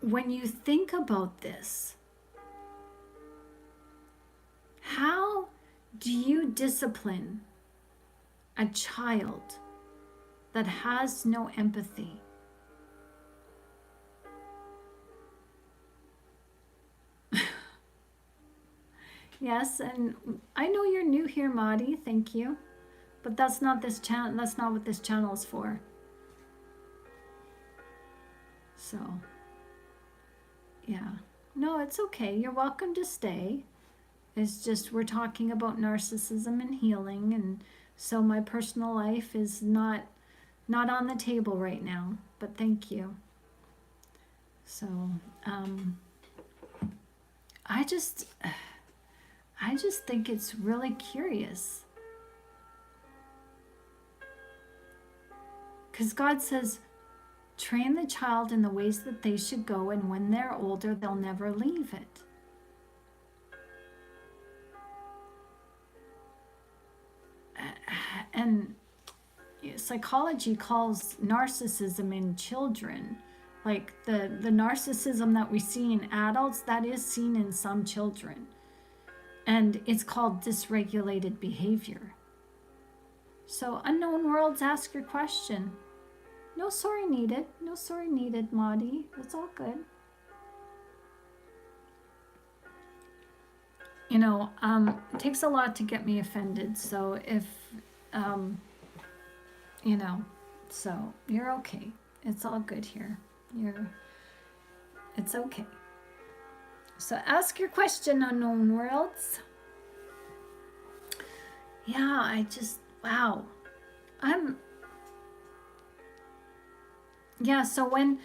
When you think about this, how do you discipline a child that has no empathy? Yes, and I know you're new here, Madi. Thank you, but that's not this channel. That's not what this channel is for. So, yeah, no, it's okay. You're welcome to stay. It's just we're talking about narcissism and healing, and so my personal life is not on the table right now. But thank you. So, I just think it's really curious. Because God says, train the child in the ways that they should go, and when they're older, they'll never leave it. And psychology calls narcissism in children, like the narcissism that we see in adults, that is seen in some children. And it's called dysregulated behavior. So, unknown worlds, ask your question. No sorry needed. No sorry needed, Madi. It's all good. It takes a lot to get me offended. So if, so you're okay. It's all good here. It's okay. So ask your question, unknown worlds. Yeah, wow. So when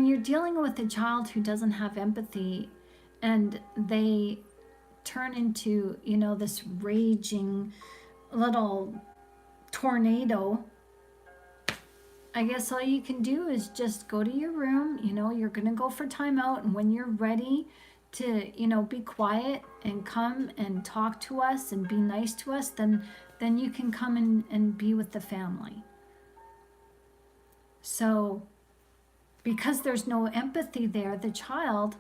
you're dealing with a child who doesn't have empathy and they turn into, this raging little tornado, I guess all you can do is just go to your room. You're going to go for timeout, and when you're ready to, be quiet and come and talk to us and be nice to us, then you can come and be with the family. So because there's no empathy there, the child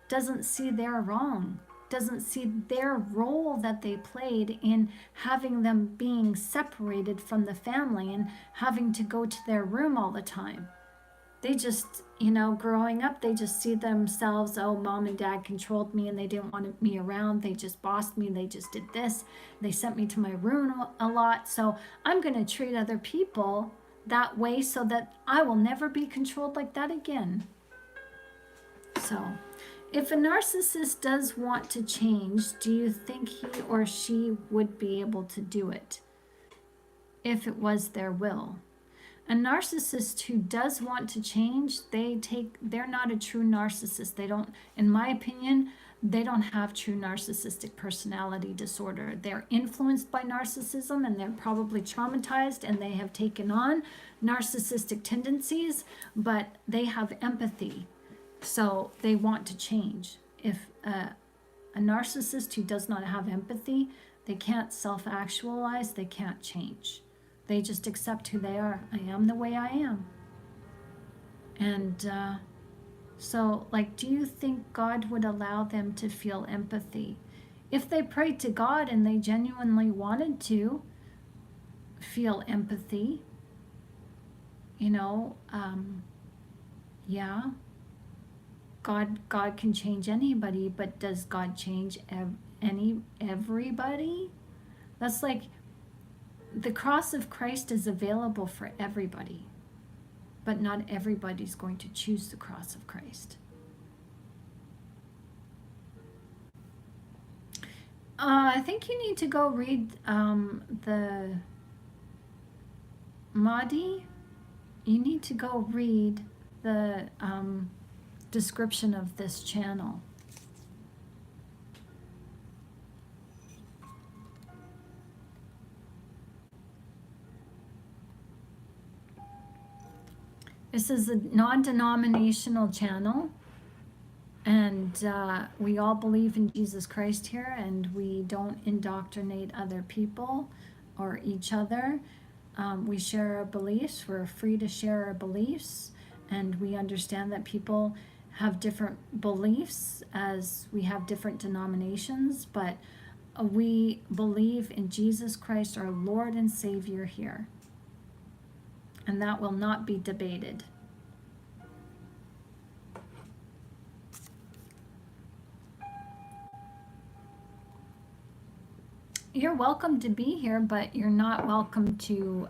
doesn't see their wrong, doesn't see their role that they played in having them being separated from the family and having to go to their room all the time. They just, growing up, they just see themselves, oh, mom and dad controlled me and they didn't want me around. They just bossed me. They just did this. They sent me to my room a lot. So I'm going to treat other people that way so that I will never be controlled like that again. So if a narcissist does want to change, do you think he or she would be able to do it if it was their will? A narcissist who does want to change, they're not a true narcissist. They don't, in my opinion, they don't have true narcissistic personality disorder. They're influenced by narcissism, and they're probably traumatized, and they have taken on narcissistic tendencies, but they have empathy. So they want to change. If a narcissist who does not have empathy, they can't self-actualize, they can't change. They just accept who they are. I am the way I am. And so, do you think God would allow them to feel empathy? If they prayed to God and they genuinely wanted to, feel empathy. You know, yeah, God can change anybody, but does God change everybody? That's like the cross of Christ is available for everybody, but not everybody's going to choose the cross of Christ. I think you need to go read the Mahdi. You need to go read the description of this channel. This is a non-denominational channel, and we all believe in Jesus Christ here, and we don't indoctrinate other people or each other. We share our beliefs. We're free to share our beliefs, and we understand that people have different beliefs as we have different denominations, but we believe in Jesus Christ, our Lord and Savior here. And that will not be debated. You're welcome to be here, but you're not welcome to,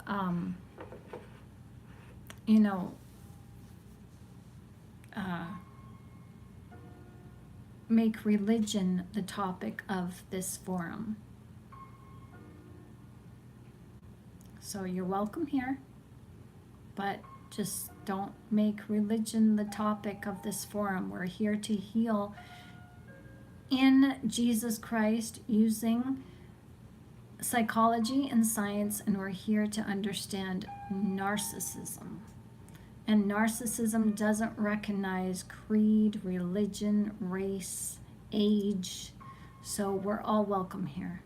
you know, make religion the topic of this forum. So you're welcome here, but just don't make religion the topic of this forum. We're here to heal in Jesus Christ using psychology and science, and we're here to understand narcissism. And narcissism doesn't recognize creed, religion, race, age. So we're all welcome here.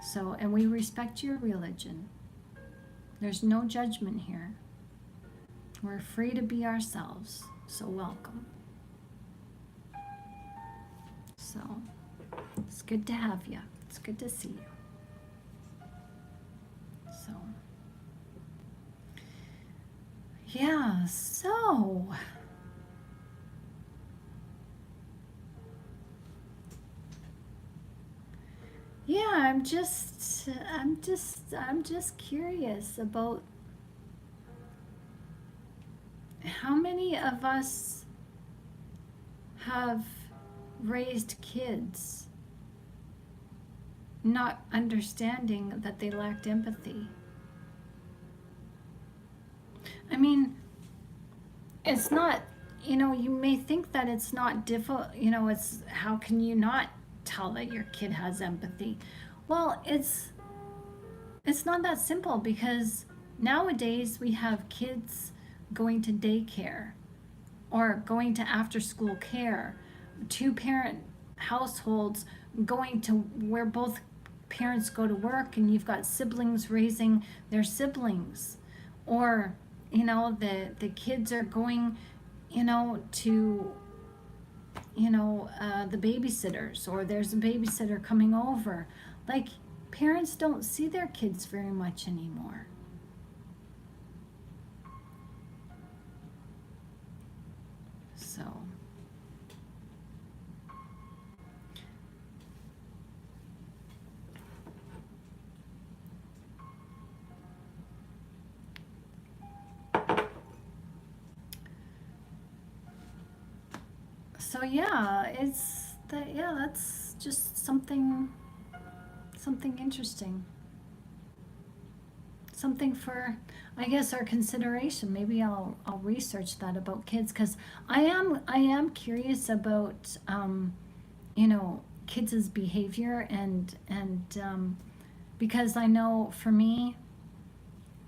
So, and we respect your religion. There's no judgment here. We're free to be ourselves. So welcome. So, it's good to have you. It's good to see you. So, yeah, so yeah, I'm just curious about how many of us have raised kids not understanding that they lacked empathy. I mean, it's not, you know, you may think that it's not difficult, you know, it's how can you not tell that your kid has empathy? Well, it's not that simple, because nowadays we have kids going to daycare or going to after school care, two parent households going to where both parents go to work, and you've got siblings raising their siblings, or you know, the kids are going, you know, to, you know, the babysitters, or there's a babysitter coming over. Like, parents don't see their kids very much anymore. So, so yeah, it's that, yeah, that's just something interesting. Something for, I guess, our consideration. Maybe I'll research that about kids, because I am curious about you know, kids' behavior, and because I know for me,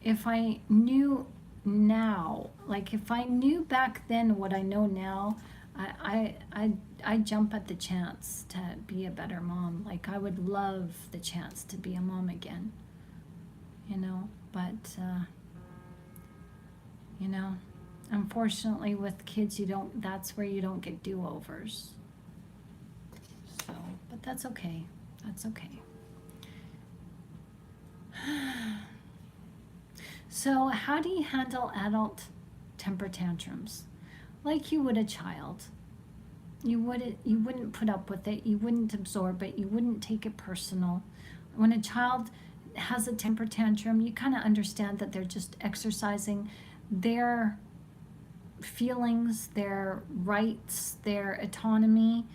if I knew now, like if I knew back then what I know now, I jump at the chance to be a better mom. Like, I would love the chance to be a mom again, you know, but you know, unfortunately with kids, that's where you don't get do-overs. So, but that's okay. That's okay. So how do you handle adult temper tantrums? Like you would a child. You wouldn't put up with it, you wouldn't absorb it, you wouldn't take it personal. When a child has a temper tantrum, you kind of understand that they're just exercising their feelings, their rights, their autonomy.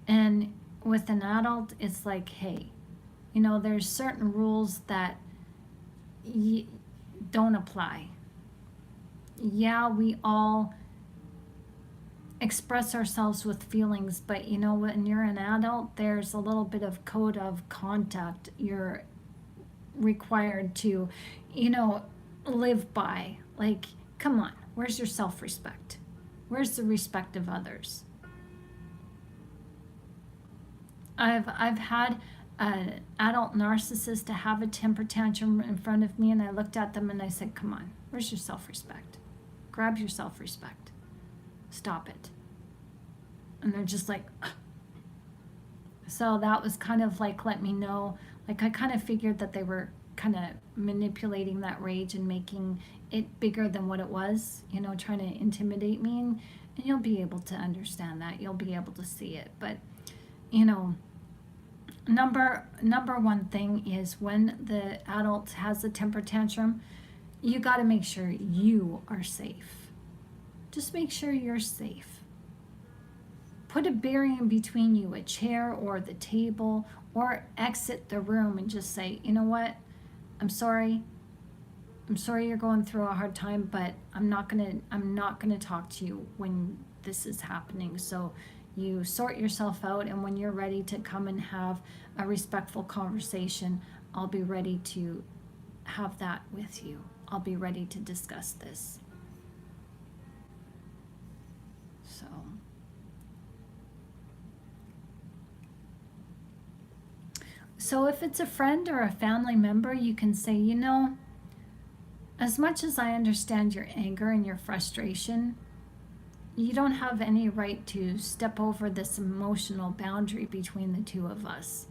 And with an adult, it's like, hey, there's certain rules that don't apply. Yeah, we all express ourselves with feelings, but when you're an adult, there's a little bit of code of conduct you're required to live by. Like, come on, where's your self-respect? Where's the respect of others? I've had an adult narcissist to have a temper tantrum in front of me, and I looked at them and I said, come on, where's your self-respect? Grab your self-respect. Stop it. And they're just like, ugh. So that was kind of like, let me know, like I kind of figured that they were kind of manipulating that rage and making it bigger than what it was, trying to intimidate me. And you'll be able to understand that. You'll be able to see it. But, number one thing is when the adult has a temper tantrum, you got to make sure you are safe. Just make sure you're safe. Put a barrier in between you, a chair or the table, or exit the room and just say, you know what? I'm sorry. I'm sorry you're going through a hard time, but I'm not gonna talk to you when this is happening. So you sort yourself out, and when you're ready to come and have a respectful conversation, I'll be ready to have that with you. I'll be ready to discuss this. So if it's a friend or a family member, you can say, as much as I understand your anger and your frustration, you don't have any right to step over this emotional boundary between the two of us.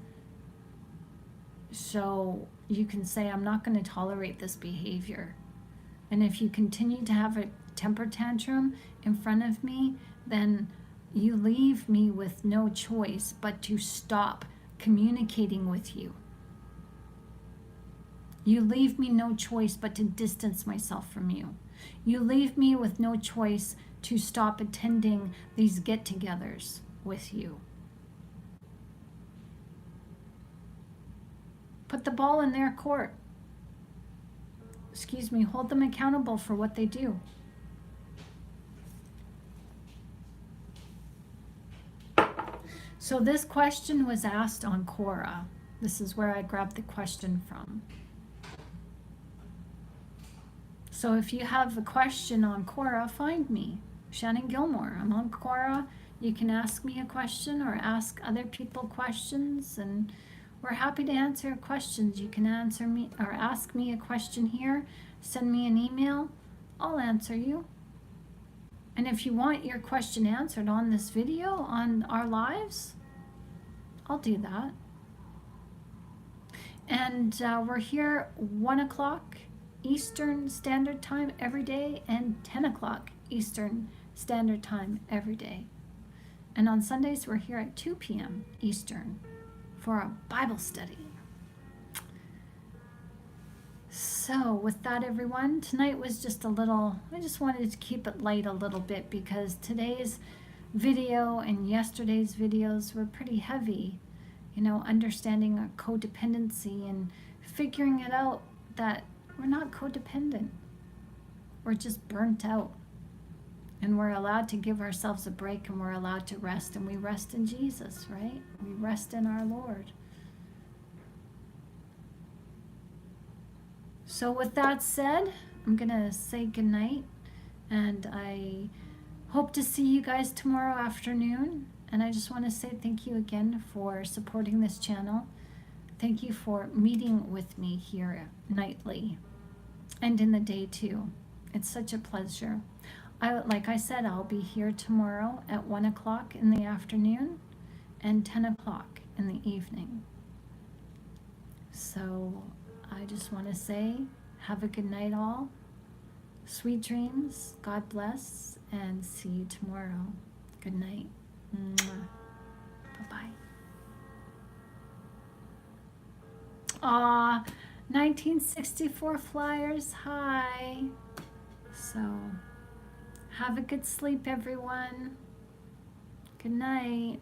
So you can say, I'm not going to tolerate this behavior. And if you continue to have a temper tantrum in front of me, then you leave me with no choice but to stop communicating with you. You leave me no choice but to distance myself from you. You leave me with no choice to stop attending these get-togethers with you. Put the ball in their court. Hold them accountable for what they do. So this question was asked on Quora. This is where I grabbed the question from. So if you have a question on Quora, find me, Shannon Gilmore. I'm on Quora. You can ask me a question or ask other people questions, and we're happy to answer questions. You can answer me or ask me a question here, send me an email, I'll answer you. And if you want your question answered on this video, on our lives, I'll do that. And we're here 1 o'clock Eastern Standard Time every day and 10 o'clock Eastern Standard Time every day. And on Sundays, we're here at 2 p.m. Eastern for a Bible study. So with that, everyone, tonight was just I just wanted to keep it light a little bit because today's video and yesterday's videos were pretty heavy. Understanding our codependency and figuring it out that we're not codependent. We're just burnt out. And we're allowed to give ourselves a break, and we're allowed to rest, and we rest in Jesus, right? We rest in our Lord. So with that said, I'm going to say goodnight, and I hope to see you guys tomorrow afternoon. And I just want to say thank you again for supporting this channel. Thank you for meeting with me here nightly and in the day too. It's such a pleasure. Like I said, I'll be here tomorrow at 1 o'clock in the afternoon and 10 o'clock in the evening. So I just want to say Have a good night, all. Sweet dreams. God bless. And see you tomorrow. Good night. Bye-bye. Aw, 1964 Flyers. Hi. So, have a good sleep, everyone. Good night.